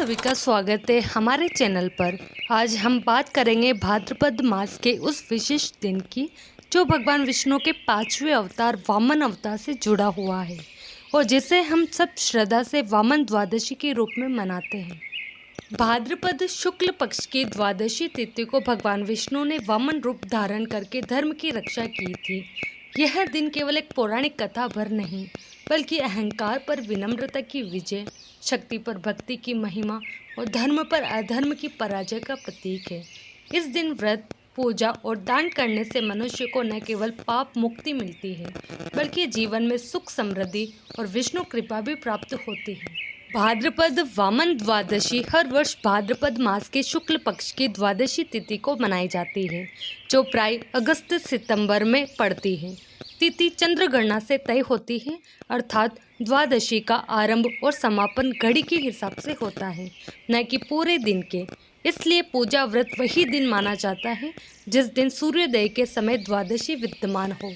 सभी का स्वागत है हमारे चैनल पर। आज हम बात करेंगे भाद्रपद मास के उस विशेष दिन की जो भगवान विष्णु के 5वें अवतार वामन अवतार से जुड़ा हुआ है और जिसे हम सब श्रद्धा से वामन द्वादशी के रूप में मनाते हैं। भाद्रपद शुक्ल पक्ष की द्वादशी तिथि को भगवान विष्णु ने वामन रूप धारण करके धर्म की रक्षा की थी। यह दिन केवल एक पौराणिक कथा भर नहीं बल्कि अहंकार पर विनम्रता की विजय, शक्ति पर भक्ति की महिमा और धर्म पर अधर्म की पराजय का प्रतीक है। इस दिन व्रत, पूजा और दान करने से मनुष्य को न केवल पाप मुक्ति मिलती है बल्कि जीवन में सुख, समृद्धि और विष्णु कृपा भी प्राप्त होती है। भाद्रपद वामन द्वादशी हर वर्ष भाद्रपद मास के शुक्ल पक्ष की द्वादशी तिथि को मनाई जाती है, जो प्राय अगस्त सितंबर में पड़ती है। तिथि चंद्र गणना से तय होती है, अर्थात द्वादशी का आरंभ और समापन घड़ी के हिसाब से होता है, न कि पूरे दिन के। इसलिए पूजा व्रत वही दिन माना जाता है जिस दिन सूर्योदय के समय द्वादशी विद्यमान हो।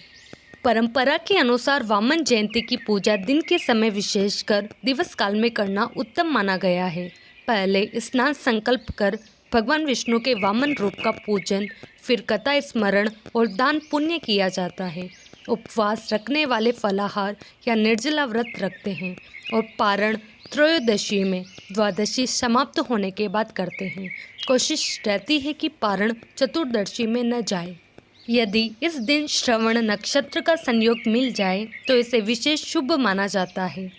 परंपरा के अनुसार वामन जयंती की पूजा दिन के समय विशेषकर दिवस काल में करना उत्तम माना गया है। पहले स्नान संकल्प कर भगवान विष्णु के वामन रूप का पूजन, फिर कथा स्मरण और दान पुण्य किया जाता है। उपवास रखने वाले फलाहार या निर्जला व्रत रखते हैं और पारण त्रयोदशी में द्वादशी समाप्त होने के बाद करते हैं। कोशिश रहती है कि पारण चतुर्दशी में न जाए। यदि इस दिन श्रवण नक्षत्र का संयोग मिल जाए तो इसे विशेष शुभ माना जाता है।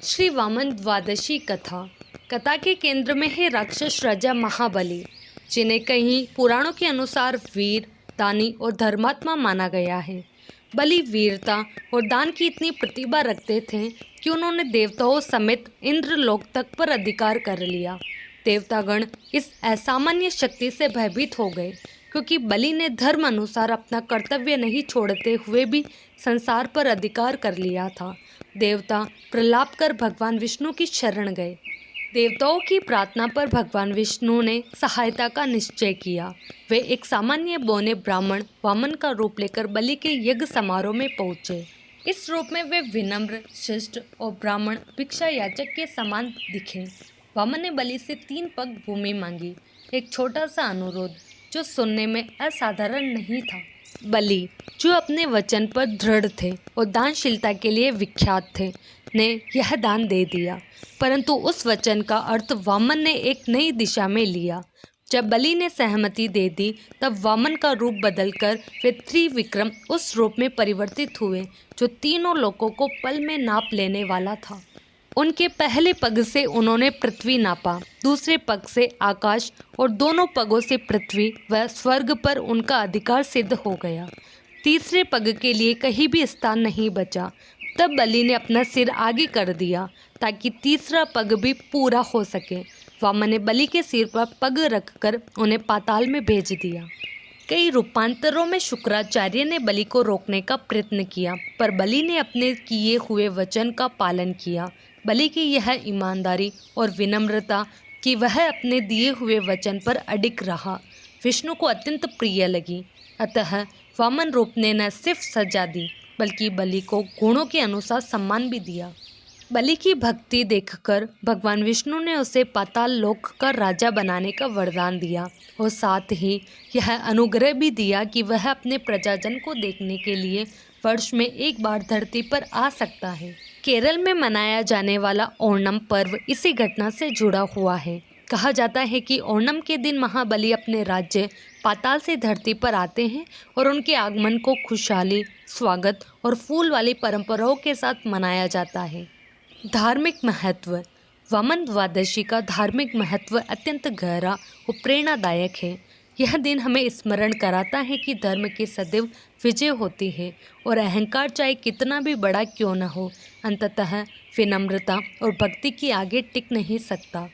श्री वामन द्वादशी कथा के केंद्र में है राक्षस राजा महाबली, जिन्हें कहीं पुराणों के अनुसार वीर, दानी और धर्मात्मा माना गया है। बलि वीरता और दान की इतनी प्रतिभा रखते थे कि उन्होंने देवताओं समेत इंद्रलोक तक पर अधिकार कर लिया। देवतागण इस असामान्य शक्ति से भयभीत हो गए क्योंकि बलि ने धर्म अनुसार अपना कर्तव्य नहीं छोड़ते हुए भी संसार पर अधिकार कर लिया था। देवता प्रलाप कर भगवान विष्णु की शरण गए। देवताओं की प्रार्थना पर भगवान विष्णु ने सहायता का निश्चय किया। वे एक सामान्य बौने ब्राह्मण वामन का रूप लेकर बलि के यज्ञ समारोह में पहुंचे। इस रूप में वे विनम्र, शिष्ट और ब्राह्मण भिक्षा याचक के समान दिखे। वामन ने बलि से 3 पग भूमि मांगी, एक छोटा सा अनुरोध जो सुनने में असाधारण नहीं था। बलि, जो अपने वचन पर दृढ़ थे और दानशीलता के लिए विख्यात थे, ने यह दान दे दिया। परंतु उस वचन का अर्थ वामन ने एक नई दिशा में लिया। जब बलि ने सहमति दे दी तब वामन का रूप बदलकर वे त्रिविक्रम उस रूप में परिवर्तित हुए जो तीनों लोकों को पल में नाप लेने वाला था। उनके पहले पग से उन्होंने पृथ्वी नापा, दूसरे पग से आकाश और दोनों पगों से पृथ्वी व स्वर्ग पर उनका अधिकार सिद्ध हो गया। तीसरे पग के लिए कहीं भी स्थान नहीं बचा। तब बलि ने अपना सिर आगे कर दिया ताकि तीसरा पग भी पूरा हो सके। वामन ने बलि के सिर पर पग रखकर उन्हें पाताल में भेज दिया। कई रूपांतरों में शुक्राचार्य ने बलि को रोकने का प्रयत्न किया, पर बलि ने अपने किए हुए वचन का पालन किया। बलि की यह ईमानदारी और विनम्रता कि वह अपने दिए हुए वचन पर अडिग रहा, विष्णु को अत्यंत प्रिय लगी। अतः वामन रूप ने न सिर्फ सजा दी बल्कि बलि को गुणों के अनुसार सम्मान भी दिया। बलि की भक्ति देखकर भगवान विष्णु ने उसे पाताल लोक का राजा बनाने का वरदान दिया और साथ ही यह अनुग्रह भी दिया कि वह अपने प्रजाजन को देखने के लिए वर्ष में एक बार धरती पर आ सकता है। केरल में मनाया जाने वाला ओणम पर्व इसी घटना से जुड़ा हुआ है। कहा जाता है कि ओणम के दिन महाबली अपने राज्य पाताल से धरती पर आते हैं और उनके आगमन को खुशहाली, स्वागत और फूल वाली परंपराओं के साथ मनाया जाता है। धार्मिक महत्व। वामन द्वादशी का धार्मिक महत्व अत्यंत गहरा और प्रेरणादायक है। यह दिन हमें स्मरण कराता है कि धर्म की सदैव विजय होती है और अहंकार चाहे कितना भी बड़ा क्यों न हो, अंततः विनम्रता और भक्ति के आगे टिक नहीं सकता।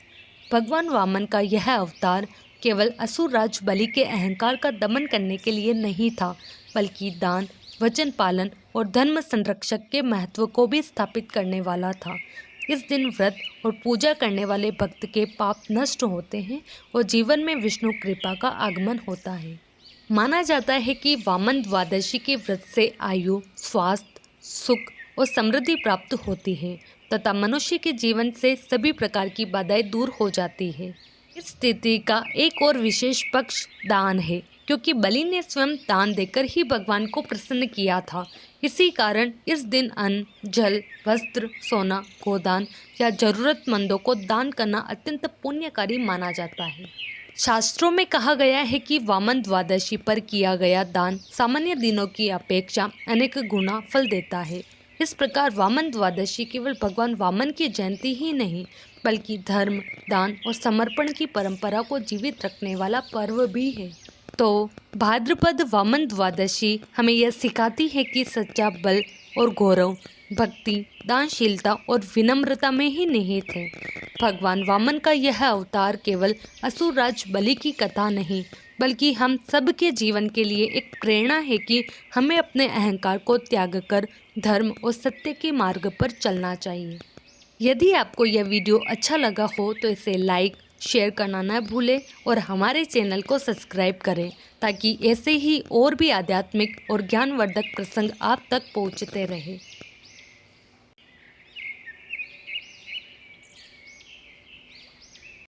भगवान वामन का यह अवतार केवल असुर राज बलि के अहंकार का दमन करने के लिए नहीं था, बल्कि दान, वचन पालन और धर्म संरक्षक के महत्व को भी स्थापित करने वाला था। इस दिन व्रत और पूजा करने वाले भक्त के पाप नष्ट होते हैं और जीवन में विष्णु कृपा का आगमन होता है। माना जाता है कि वामन द्वादशी के व्रत से आयु, स्वास्थ्य, सुख और समृद्धि प्राप्त होती है तथा मनुष्य के जीवन से सभी प्रकार की बाधाएं दूर हो जाती है। इस स्थिति का एक और विशेष पक्ष दान है, क्योंकि बलि ने स्वयं दान देकर ही भगवान को प्रसन्न किया था। इसी कारण इस दिन अन्न, जल, वस्त्र, सोना, गोदान या जरूरतमंदों को दान करना अत्यंत पुण्यकारी माना जाता है। शास्त्रों में कहा गया है कि वामन द्वादशी पर किया गया दान सामान्य दिनों की अपेक्षा अनेक गुना फल देता है। इस प्रकार वामन द्वादशी केवल भगवान वामन की जयंती ही नहीं, बल्कि धर्म, दान और समर्पण की परंपरा को जीवित रखने वाला पर्व भी है। तो भाद्रपद वामन द्वादशी हमें यह सिखाती है कि सच्चा बल और गौरव भक्ति, दानशीलता और विनम्रता में ही निहित है। भगवान वामन का यह अवतार केवल असुर राज बलि की कथा नहीं, बल्कि हम सबके जीवन के लिए एक प्रेरणा है कि हमें अपने अहंकार को त्याग कर धर्म और सत्य के मार्ग पर चलना चाहिए। यदि आपको यह वीडियो अच्छा लगा हो तो इसे लाइक, शेयर करना न भूलें और हमारे चैनल को सब्सक्राइब करें, ताकि ऐसे ही और भी आध्यात्मिक और ज्ञानवर्धक प्रसंग आप तक पहुंचते रहे।